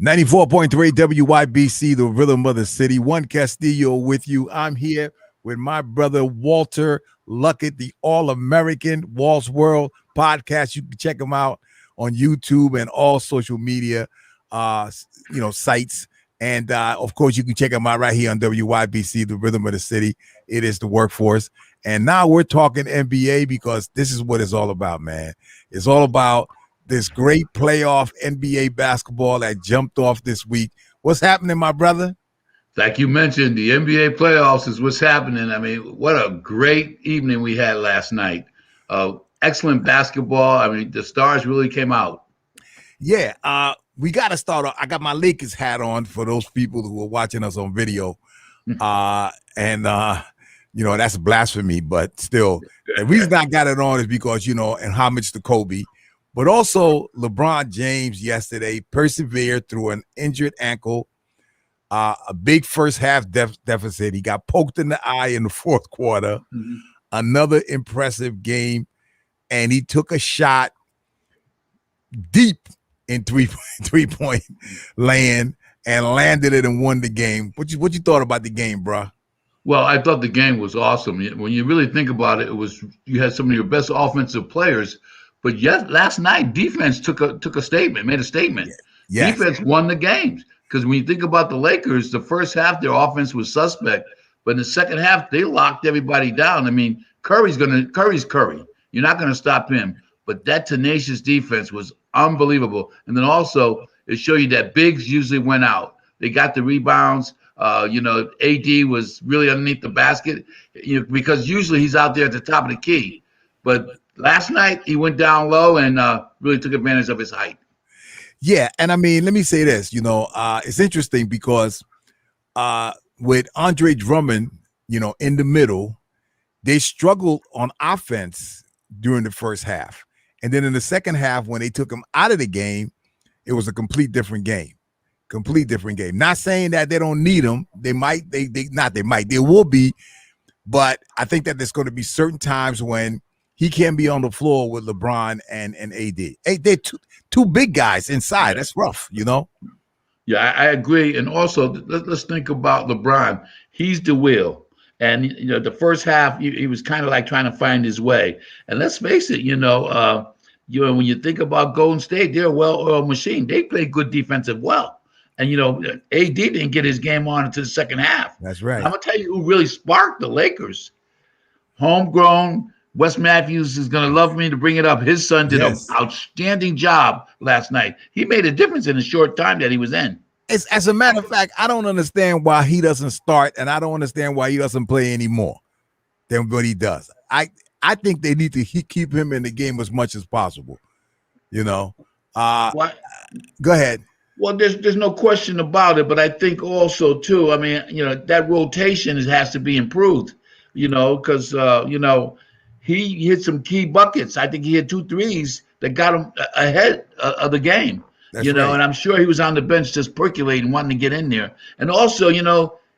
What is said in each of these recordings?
94.3 WYBC, the rhythm of the city. Juan Castillo with you. I'm here with my brother Walter Luckett, the All-American Walt's World podcast. You can check him out on YouTube and all social media, sites. And of course, you can check him out right here on WYBC, the rhythm of the city. It is the workforce. And now we're talking NBA because this is what it's all about, man. It's all about this great playoff NBA basketball that jumped off this week. What's happening, my brother? Like you mentioned, the NBA playoffs is what's happening. I mean, what a great evening we had last night. Excellent basketball. I mean, the stars really came out. Yeah, we got to start off. I got my Lakers hat on for those people who are watching us on video. That's blasphemy, but still, the reason I got it on is because, and homage to Kobe. But also, LeBron James yesterday persevered through an injured ankle, a big first half deficit. He got poked in the eye in the fourth quarter. Mm-hmm. Another impressive game, and he took a shot deep in three-point land and landed it and won the game. What you thought about the game, bro? Well, I thought the game was awesome. When you really think about it, you had some of your best offensive players. But yes, last night defense took a statement, made a statement. Yes. Defense won the games because when you think about the Lakers, the first half their offense was suspect, but in the second half they locked everybody down. I mean, Curry's Curry. You're not gonna stop him. But that tenacious defense was unbelievable. And then also it showed you that bigs usually went out. They got the rebounds. AD was really underneath the basket, because usually he's out there at the top of the key, but last night, he went down low and really took advantage of his height. Yeah, and I mean, let me say this. It's interesting because with Andre Drummond, in the middle, they struggled on offense during the first half. And then in the second half, when they took him out of the game, it was a complete different game. Not saying that they don't need him. They will be. But I think that there's going to be certain times when he can't be on the floor with LeBron and AD. Hey, they're two big guys inside. That's rough, Yeah, I agree. And also, let's think about LeBron. He's the wheel. And, the first half, he was kind of like trying to find his way. And let's face it, when you think about Golden State, they're a well-oiled machine. They play good defensive well. And, AD didn't get his game on until the second half. That's right. I'm going to tell you who really sparked the Lakers. Homegrown. Wes Matthews is going to love me to bring it up. His son did an outstanding job last night. He made a difference in the short time that he was in. As a matter of fact, I don't understand why he doesn't start, and I don't understand why he doesn't play any more than what he does. I think they need to keep him in the game as much as possible. Go ahead. Well, there's no question about it, but I think also too, I mean, that rotation has to be improved. Because he hit some key buckets. I think he hit 2 threes that got him ahead of the game. That's right. And I'm sure he was on the bench just percolating, wanting to get in there. And also,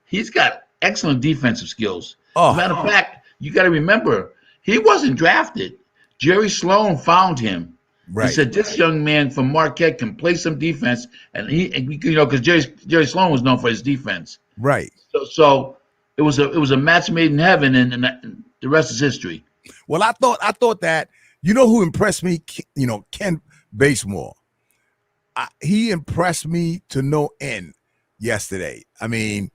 he's got excellent defensive skills. As a matter of fact, you got to remember, he wasn't drafted. Jerry Sloan found him. Right. He said, this young man from Marquette can play some defense. And because Jerry Sloan was known for his defense. Right. So it was a match made in heaven, and the rest is history. Well, I thought that, who impressed me, Ken Basemore. He impressed me to no end yesterday. I mean,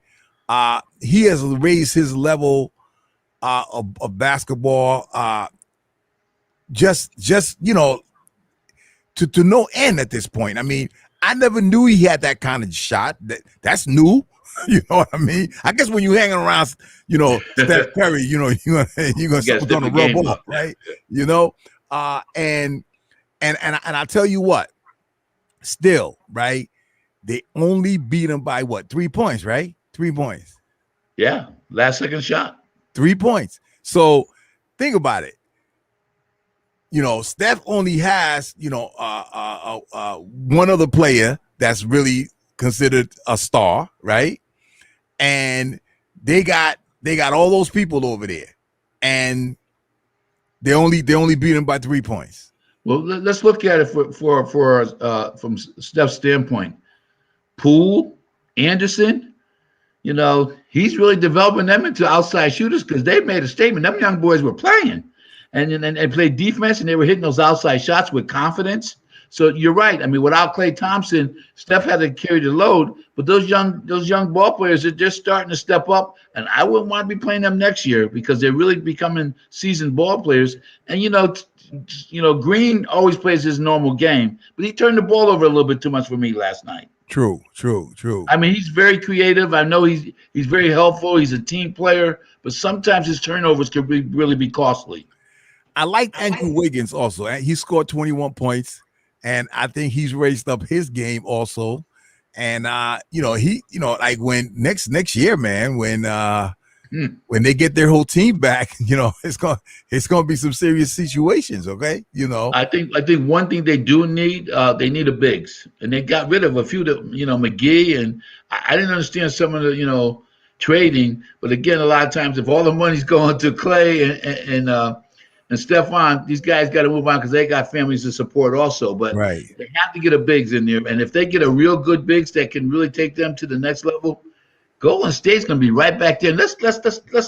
he has raised his level of basketball just to no end at this point. I mean, I never knew he had that kind of shot. That's new. You know what I mean? I guess when you hanging around, Steph Curry, you're gonna rub off, right? And I'll tell you what, still, right? They only beat him by what? 3 points, right? 3 points. Yeah, last second shot. 3 points. So think about it. Steph only has, one other player that's really considered a star, right? And they got all those people over there, and they only beat him by 3 points. Well, let's look at it for from Steph's standpoint. Poole, Anderson. He's really developing them into outside shooters because they made a statement. Them young boys were playing and played defense, and they were hitting those outside shots with confidence. So you're right. I mean, without Klay Thompson, Steph had to carry the load. But those young ball players are just starting to step up, and I wouldn't want to be playing them next year because they're really becoming seasoned ball players. And Green always plays his normal game, but he turned the ball over a little bit too much for me last night. True. I mean, he's very creative. I know he's very helpful. He's a team player, but sometimes his turnovers could really be costly. I like Andrew Wiggins also. He scored 21 points, and I think he's raised up his game also. And like when next year, man, when they get their whole team back, it's gonna be some serious situations. Okay, I think one thing they do need, they need a bigs, and they got rid of a few. McGee, and I didn't understand some of the trading, but again, a lot of times if all the money's going to Klay and Stephon, these guys got to move on because they got families to support also. But right, they have to get a bigs in there, and if they get a real good bigs that can really take them to the next level, Golden State's going to be right back there. Let's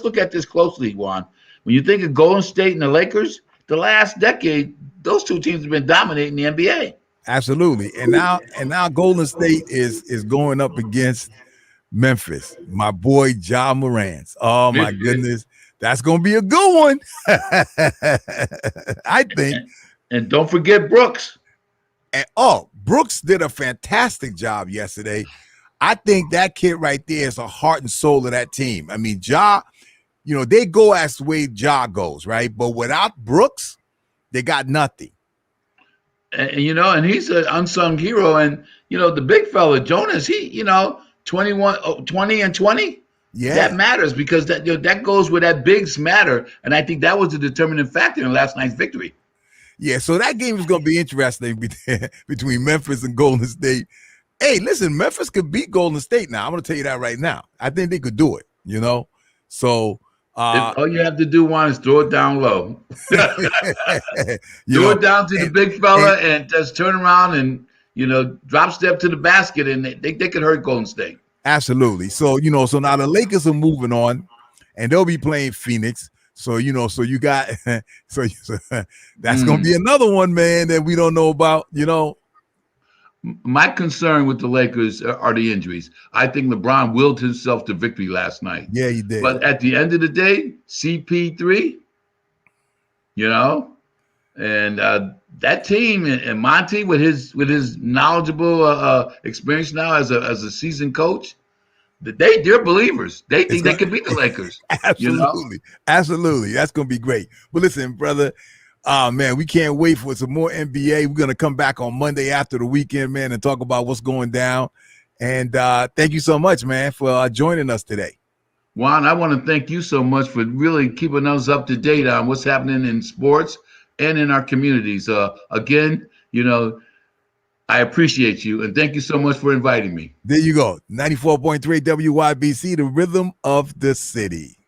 look at this closely, Juan. When you think of Golden State and the Lakers, the last decade, those two teams have been dominating the NBA. Absolutely, and now Golden State is going up against Memphis, my boy Ja Morant. Oh my goodness, that's going to be a good one. I think. And don't forget Brooks. And Brooks did a fantastic job yesterday. I think that kid right there is the heart and soul of that team. I mean, Ja, they go as the way Ja goes, right? But without Brooks, they got nothing. And he's an unsung hero. And, the big fella, Jonas, he, 20 and 20. Yeah. That matters because that goes where that bigs matter. And I think that was the determining factor in last night's victory. Yeah, so that game is going to be interesting between Memphis and Golden State. Hey, listen, Memphis could beat Golden State now. I'm going to tell you that right now. I think they could do it, So all you have to do, Juan, is throw it down low. Throw it down to the big fella and just turn around and, drop step to the basket, and they could hurt Golden State. Absolutely. So, so now the Lakers are moving on, and they'll be playing Phoenix. So, so you got so that's going to be another one, man, that we don't know about, My concern with the Lakers are the injuries. I think LeBron willed himself to victory last night. Yeah, he did. But at the end of the day, CP3, and that team and Monty with his knowledgeable experience now as a seasoned coach, they're believers. They think they can beat the Lakers. Absolutely. Absolutely. That's going to be great. But listen, brother, man, we can't wait for some more NBA. We're going to come back on Monday after the weekend, man, and talk about what's going down. And thank you so much, man, for joining us today. Juan, I want to thank you so much for really keeping us up to date on what's happening in sports and in our communities. Again, I appreciate you, and thank you so much for inviting me. There you go. 94.3 WYBC, the rhythm of the city.